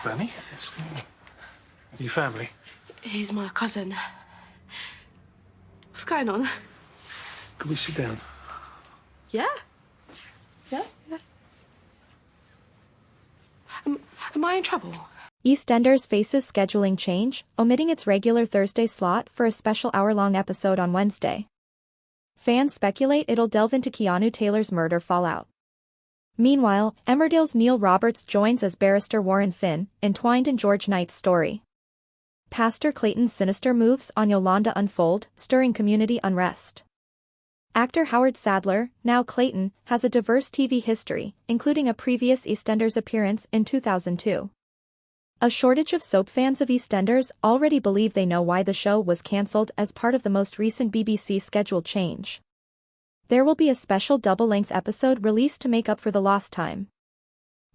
Danny, what's going on? Your family? He's my cousin. What's going on? Can we sit down? Yeah. Yeah. Am I in trouble? EastEnders faces scheduling change, omitting its regular Thursday slot for a special hour-long episode on Wednesday. Fans speculate it'll delve into Keanu Taylor's murder fallout. Meanwhile, Emmerdale's Neil Roberts joins as barrister Warren Finn, entwined in George Knight's story. Pastor Clayton's sinister moves on Yolanda unfold, stirring community unrest. Actor Howard Sadler, now Clayton, has a diverse TV history, including a previous EastEnders appearance in 2002. A shortage of soap fans of EastEnders already believe they know why the show was cancelled as part of the most recent BBC schedule change. There will be a special double-length episode released to make up for the lost time.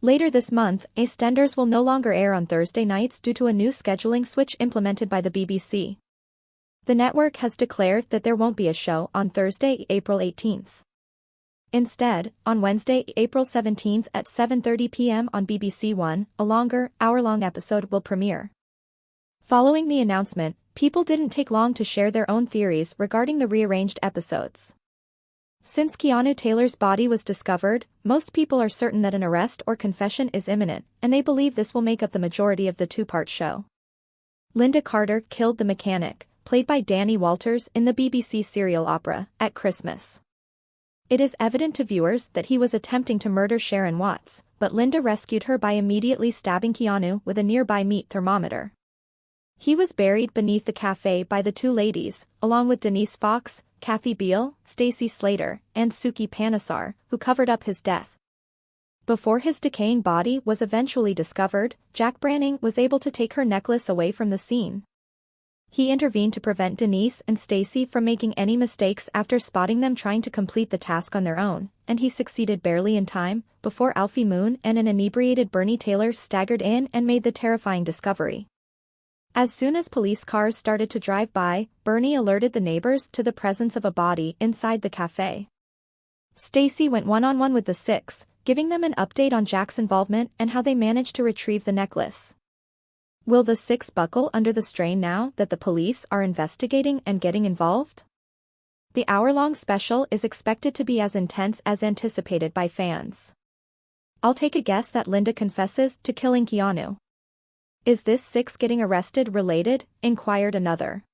Later this month, EastEnders will no longer air on Thursday nights due to a new scheduling switch implemented by the BBC. The network has declared that there won't be a show on Thursday, April 18th. Instead, on Wednesday, April 17th at 7:30 p.m. on BBC One, a longer, hour-long episode will premiere. Following the announcement, people didn't take long to share their own theories regarding the rearranged episodes. Since Keanu Taylor's body was discovered, most people are certain that an arrest or confession is imminent, and they believe this will make up the majority of the two-part show. Linda Carter killed the mechanic, played by Danny Walters in the BBC serial opera, At Christmas. It is evident to viewers that he was attempting to murder Sharon Watts, but Linda rescued her by immediately stabbing Keanu with a nearby meat thermometer. He was buried beneath the cafe by the two ladies, along with Denise Fox, Kathy Beale, Stacey Slater, and Suki Panesar, who covered up his death. Before his decaying body was eventually discovered, Jack Branning was able to take her necklace away from the scene. He intervened to prevent Denise and Stacey from making any mistakes after spotting them trying to complete the task on their own, and he succeeded barely in time, before Alfie Moon and an inebriated Bernie Taylor staggered in and made the terrifying discovery. As soon as police cars started to drive by, Bernie alerted the neighbors to the presence of a body inside the cafe. Stacey went one-on-one with the six, giving them an update on Jack's involvement and how they managed to retrieve the necklace. Will the six buckle under the strain now that the police are investigating and getting involved? The hour-long special is expected to be as intense as anticipated by fans. I'll take a guess that Linda confesses to killing Keanu. Is this six getting arrested related? Inquired another.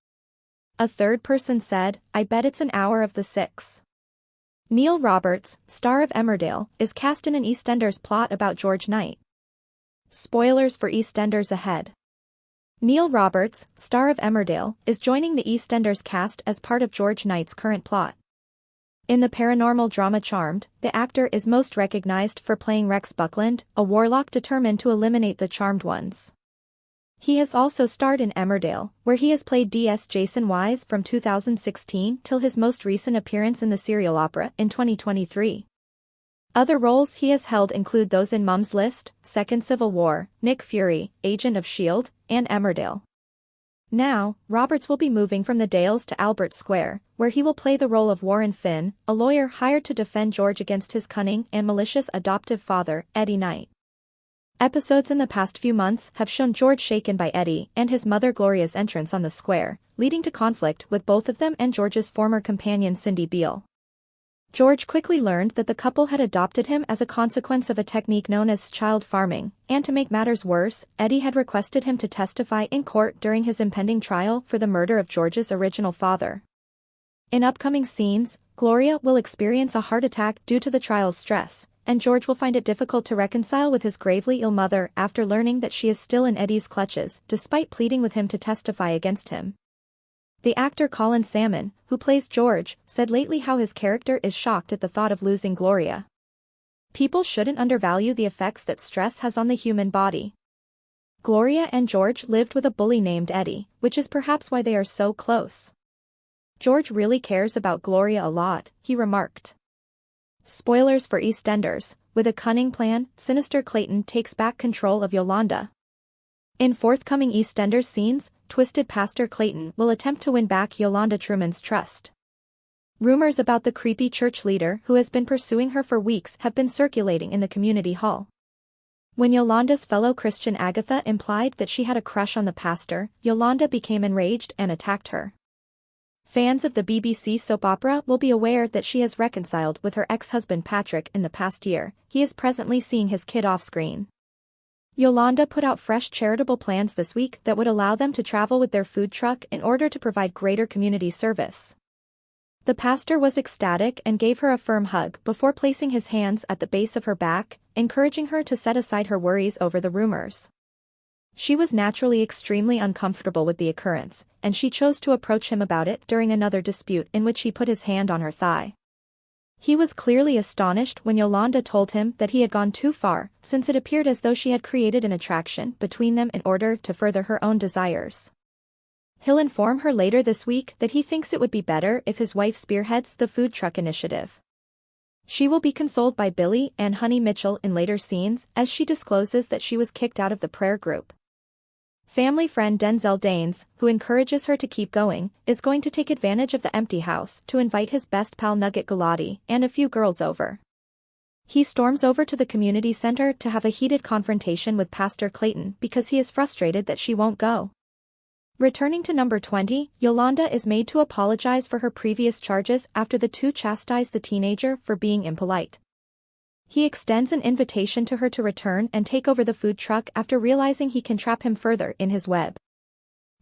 A third person said, I bet it's an hour of the six. Neil Roberts, star of Emmerdale, is cast in an EastEnders plot about George Knight. Spoilers for EastEnders ahead. Neil Roberts, star of Emmerdale, is joining the EastEnders cast as part of George Knight's current plot. In the paranormal drama Charmed, the actor is most recognized for playing Rex Buckland, a warlock determined to eliminate the Charmed ones. He has also starred in Emmerdale, where he has played D.S. Jason Wise from 2016 till his most recent appearance in the serial opera in 2023. Other roles he has held include those in Mum's List, Second Civil War, Nick Fury, Agent of S.H.I.E.L.D., and Emmerdale. Now, Roberts will be moving from the Dales to Albert Square, where he will play the role of Warren Finn, a lawyer hired to defend George against his cunning and malicious adoptive father, Eddie Knight. Episodes in the past few months have shown George shaken by Eddie and his mother Gloria's entrance on the square, leading to conflict with both of them and George's former companion Cindy Beale. George quickly learned that the couple had adopted him as a consequence of a technique known as child farming, and to make matters worse, Eddie had requested him to testify in court during his impending trial for the murder of George's original father. In upcoming scenes, Gloria will experience a heart attack due to the trial's stress, and George will find it difficult to reconcile with his gravely ill mother after learning that she is still in Eddie's clutches, despite pleading with him to testify against him. The actor Colin Salmon, who plays George, said lately how his character is shocked at the thought of losing Gloria. People shouldn't undervalue the effects that stress has on the human body. Gloria and George lived with a bully named Eddie, which is perhaps why they are so close. George really cares about Gloria a lot, he remarked. Spoilers for EastEnders, with a cunning plan, sinister Clayton takes back control of Yolanda. In forthcoming EastEnders scenes, twisted Pastor Clayton will attempt to win back Yolanda Truman's trust. Rumors about the creepy church leader who has been pursuing her for weeks have been circulating in the community hall. When Yolanda's fellow Christian Agatha implied that she had a crush on the pastor, Yolanda became enraged and attacked her. Fans of the BBC soap opera will be aware that she has reconciled with her ex-husband Patrick in the past year. He is presently seeing his kid off-screen. Yolanda put out fresh charitable plans this week that would allow them to travel with their food truck in order to provide greater community service. The pastor was ecstatic and gave her a firm hug before placing his hands at the base of her back, encouraging her to set aside her worries over the rumors. She was naturally extremely uncomfortable with the occurrence, and she chose to approach him about it during another dispute in which he put his hand on her thigh. He was clearly astonished when Yolanda told him that he had gone too far, since it appeared as though she had created an attraction between them in order to further her own desires. He'll inform her later this week that he thinks it would be better if his wife spearheads the food truck initiative. She will be consoled by Billy and Honey Mitchell in later scenes as she discloses that she was kicked out of the prayer group. Family friend Denzel Danes, who encourages her to keep going, is going to take advantage of the empty house to invite his best pal Nugget Galati and a few girls over. He storms over to the community center to have a heated confrontation with Pastor Clayton because he is frustrated that she won't go. Returning to number 20, Yolanda is made to apologize for her previous charges after the two chastise the teenager for being impolite. He extends an invitation to her to return and take over the food truck after realizing he can trap him further in his web.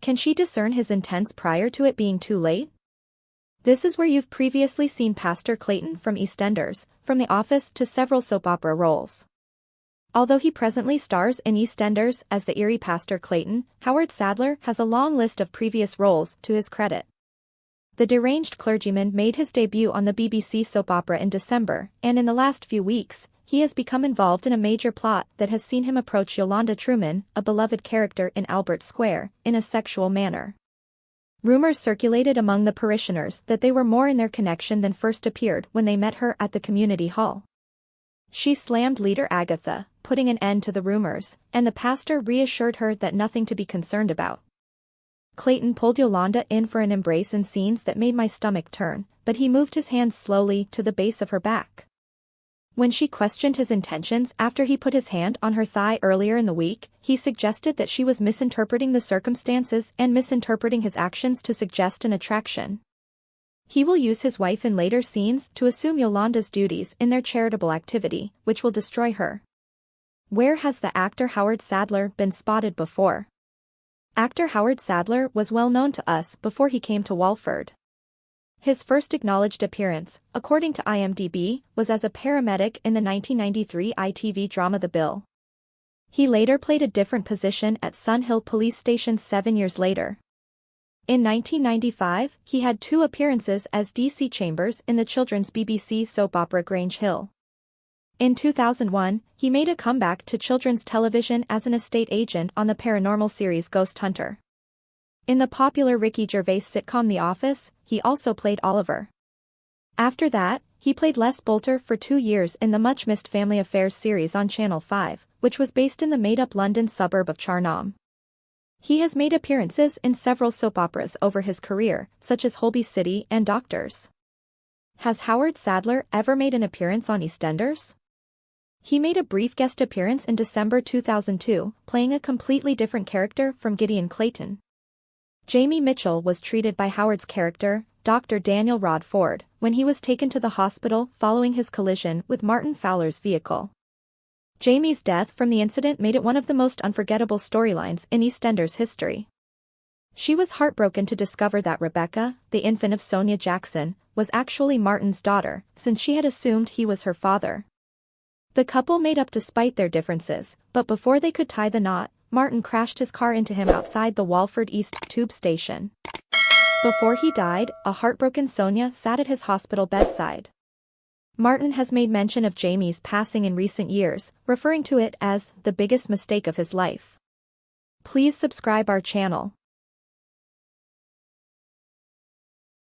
Can she discern his intents prior to it being too late? This is where you've previously seen Pastor Clayton from EastEnders, from The Office to several soap opera roles. Although he presently stars in EastEnders as the eerie Pastor Clayton, Howard Sadler has a long list of previous roles to his credit. The deranged clergyman made his debut on the BBC soap opera in December, and in the last few weeks, he has become involved in a major plot that has seen him approach Yolanda Truman, a beloved character in Albert Square, in a sexual manner. Rumors circulated among the parishioners that they were more in their connection than first appeared when they met her at the community hall. She slammed leader Agatha, putting an end to the rumors, and the pastor reassured her that nothing to be concerned about. Clayton pulled Yolanda in for an embrace in scenes that made my stomach turn, but he moved his hands slowly to the base of her back. When she questioned his intentions after he put his hand on her thigh earlier in the week, he suggested that she was misinterpreting the circumstances and misinterpreting his actions to suggest an attraction. He will use his wife in later scenes to assume Yolanda's duties in their charitable activity, which will destroy her. Where has the actor Howard Sadler been spotted before? Actor Howard Sadler was well known to us before he came to Walford. His first acknowledged appearance, according to IMDb, was as a paramedic in the 1993 ITV drama The Bill. He later played a different position at Sun Hill Police Station 7 years later. In 1995, he had 2 appearances as DC Chambers in the children's BBC soap opera Grange Hill. In 2001, he made a comeback to children's television as an estate agent on the paranormal series Ghost Hunter. In the popular Ricky Gervais sitcom The Office, he also played Oliver. After that, he played Les Bolter for 2 years in the much-missed Family Affairs series on Channel 5, which was based in the made-up London suburb of Charnham. He has made appearances in several soap operas over his career, such as Holby City and Doctors. Has Howard Sadler ever made an appearance on EastEnders? He made a brief guest appearance in December 2002, playing a completely different character from Gideon Clayton. Jamie Mitchell was treated by Howard's character, Dr. Daniel Rodford, when he was taken to the hospital following his collision with Martin Fowler's vehicle. Jamie's death from the incident made it one of the most unforgettable storylines in EastEnders history. She was heartbroken to discover that Rebecca, the infant of Sonia Jackson, was actually Martin's daughter, since she had assumed he was her father. The couple made up despite their differences, but before they could tie the knot, Martin crashed his car into him outside the Walford East Tube station. Before he died, a heartbroken Sonia sat at his hospital bedside. Martin has made mention of Jamie's passing in recent years, referring to it as the biggest mistake of his life. Please subscribe our channel.